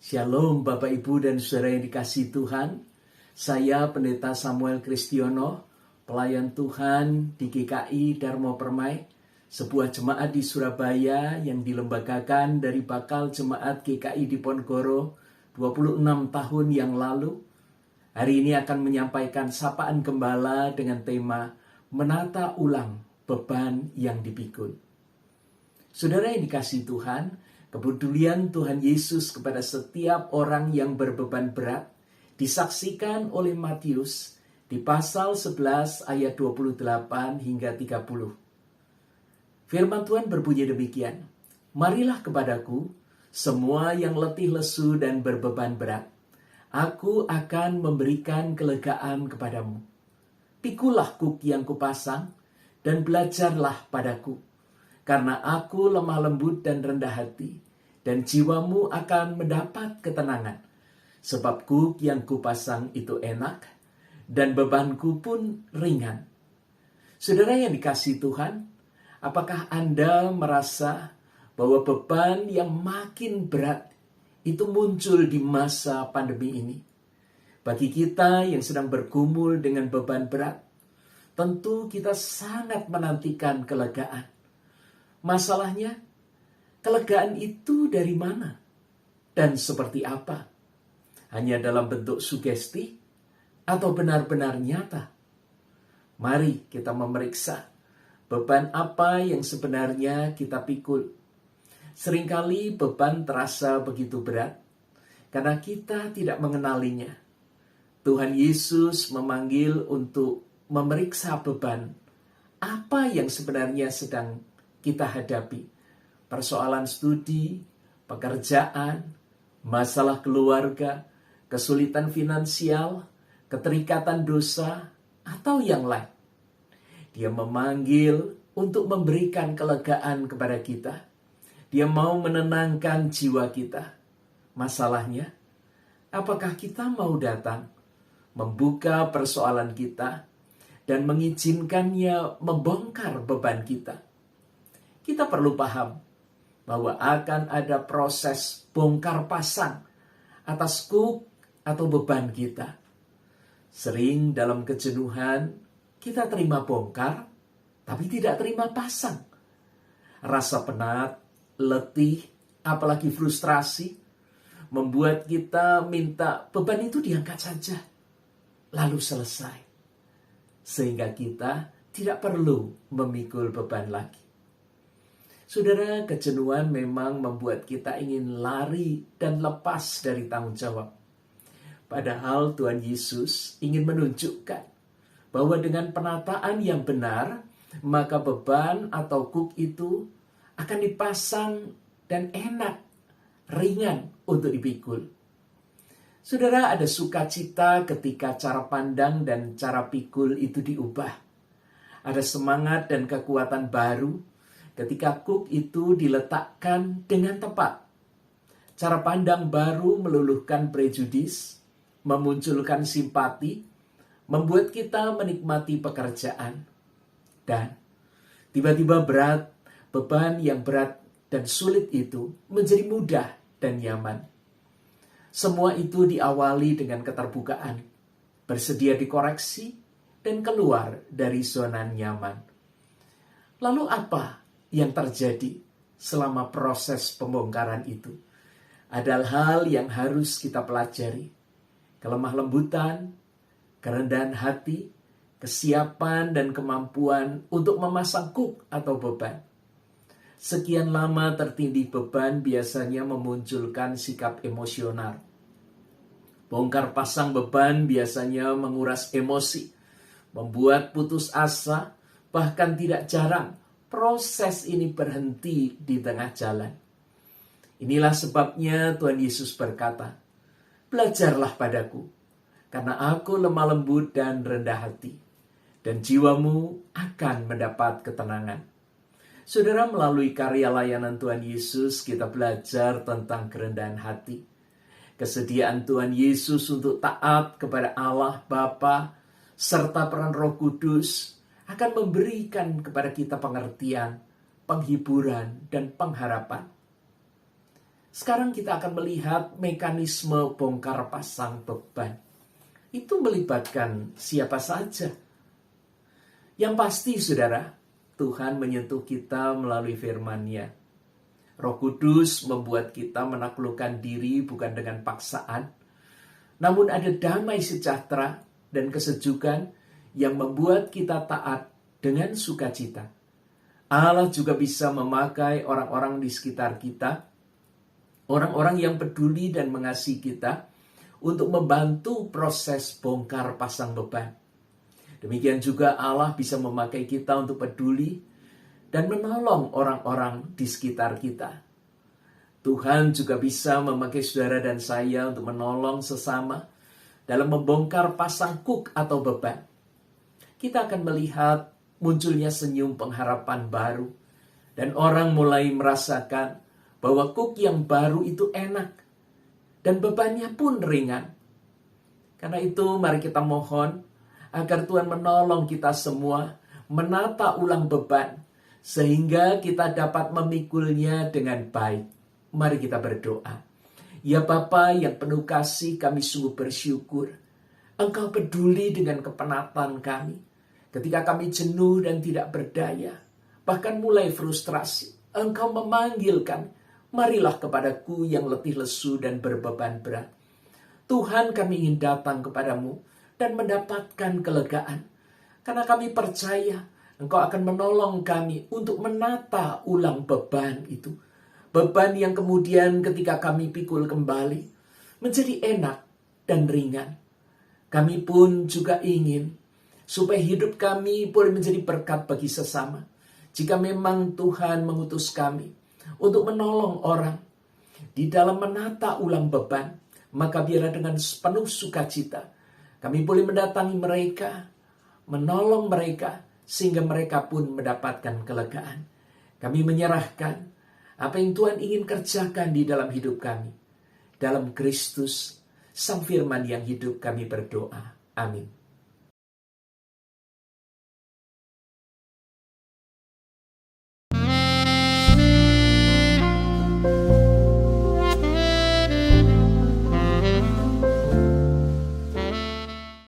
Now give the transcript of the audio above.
Shalom Bapak Ibu dan Saudara yang dikasihi Tuhan. Saya Pendeta Samuel Kristiono, pelayan Tuhan di GKI Dharma Permai, sebuah jemaat di Surabaya yang dilembagakan dari bakal jemaat GKI Diponegoro 26 tahun yang lalu. Hari ini akan menyampaikan sapaan gembala dengan tema menata ulang beban yang dipikul. Saudara yang dikasihi Tuhan, kepedulian Tuhan Yesus kepada setiap orang yang berbeban berat disaksikan oleh Matius di pasal 11 ayat 28 hingga 30. Firman Tuhan berbunyi demikian, "Marilah kepadaku, semua yang letih lesu dan berbeban berat, aku akan memberikan kelegaan kepadamu. Pikulah kuk yang kupasang dan belajarlah padaku. Karena aku lemah lembut dan rendah hati, dan jiwamu akan mendapat ketenangan. Sebab kuk yang kupasang itu enak, dan bebanku pun ringan." Saudara yang dikasihi Tuhan, apakah Anda merasa bahwa beban yang makin berat itu muncul di masa pandemi ini? Bagi kita yang sedang bergumul dengan beban berat, tentu kita sangat menantikan kelegaan. Masalahnya, kelegaan itu dari mana dan seperti apa? Hanya dalam bentuk sugesti atau benar-benar nyata? Mari kita memeriksa beban apa yang sebenarnya kita pikul. Seringkali beban terasa begitu berat karena kita tidak mengenalinya. Tuhan Yesus memanggil untuk memeriksa beban apa yang sebenarnya sedang kita hadapi. Persoalan studi, pekerjaan, masalah keluarga, kesulitan finansial, keterikatan dosa, atau yang lain. Dia memanggil untuk memberikan kelegaan kepada kita. Dia mau menenangkan jiwa kita. Masalahnya, apakah kita mau datang, membuka persoalan kita, dan mengizinkannya membongkar beban kita? Kita perlu paham bahwa akan ada proses bongkar pasang atas kuk atau beban kita. Sering dalam kejenuhan, kita terima bongkar, tapi tidak terima pasang. Rasa penat, letih, apalagi frustrasi, membuat kita minta beban itu diangkat saja, lalu selesai. Sehingga kita tidak perlu memikul beban lagi. Saudara, kejenuhan memang membuat kita ingin lari dan lepas dari tanggung jawab. Padahal Tuhan Yesus ingin menunjukkan bahwa dengan penataan yang benar, maka beban atau kuk itu akan dipasang dan enak, ringan untuk dipikul. Saudara, ada sukacita ketika cara pandang dan cara pikul itu diubah. Ada semangat dan kekuatan baru ketika kuk itu diletakkan dengan tepat. Cara pandang baru meluluhkan prejudis, memunculkan simpati, membuat kita menikmati pekerjaan. Dan tiba-tiba beban yang berat dan sulit itu menjadi mudah dan nyaman. Semua itu diawali dengan keterbukaan, bersedia dikoreksi, dan keluar dari zona nyaman. Lalu apa yang terjadi selama proses pembongkaran itu? Ada hal yang harus kita pelajari. Kelemah lembutan, kerendahan hati, kesiapan dan kemampuan untuk memasang kuk atau beban. Sekian lama tertindih beban biasanya memunculkan sikap emosional. Bongkar pasang beban biasanya menguras emosi, membuat putus asa, bahkan tidak jarang proses ini berhenti di tengah jalan. Inilah sebabnya Tuhan Yesus berkata, "Belajarlah padaku, karena aku lemah lembut dan rendah hati, dan jiwamu akan mendapat ketenangan." Saudara, melalui karya layanan Tuhan Yesus, kita belajar tentang kerendahan hati. Kesediaan Tuhan Yesus untuk taat kepada Allah Bapa, serta peran Roh Kudus, akan memberikan kepada kita pengertian, penghiburan, dan pengharapan. Sekarang kita akan melihat mekanisme bongkar pasang beban. Itu melibatkan siapa saja. Yang pasti, saudara, Tuhan menyentuh kita melalui firman-Nya. Roh Kudus membuat kita menaklukkan diri bukan dengan paksaan, namun ada damai sejahtera dan kesejukan yang membuat kita taat dengan sukacita. Allah juga bisa memakai orang-orang di sekitar kita, orang-orang yang peduli dan mengasihi kita, untuk membantu proses bongkar pasang beban. Demikian juga Allah bisa memakai kita untuk peduli dan menolong orang-orang di sekitar kita. Tuhan juga bisa memakai saudara dan saya untuk menolong sesama dalam membongkar pasang kuk atau beban. Kita akan melihat munculnya senyum pengharapan baru, dan orang mulai merasakan bahwa kuk yang baru itu enak, dan bebannya pun ringan. Karena itu mari kita mohon agar Tuhan menolong kita semua menata ulang beban, sehingga kita dapat memikulnya dengan baik. Mari kita berdoa. Ya Bapa yang penuh kasih, kami sungguh bersyukur Engkau peduli dengan kepenatan kami. Ketika kami jenuh dan tidak berdaya, bahkan mulai frustrasi, Engkau memanggilkan, marilah kepadaku yang letih lesu dan berbeban berat. Tuhan, kami ingin datang kepadamu dan mendapatkan kelegaan. Karena kami percaya Engkau akan menolong kami untuk menata ulang beban itu. Beban yang kemudian ketika kami pikul kembali menjadi enak dan ringan. Kami pun juga ingin supaya hidup kami boleh menjadi berkat bagi sesama. Jika memang Tuhan mengutus kami untuk menolong orang di dalam menata ulang beban, maka biarlah dengan penuh sukacita kami boleh mendatangi mereka, menolong mereka, sehingga mereka pun mendapatkan kelegaan. Kami menyerahkan apa yang Tuhan ingin kerjakan di dalam hidup kami. Dalam Kristus, Sang Firman yang hidup, kami berdoa. Amin.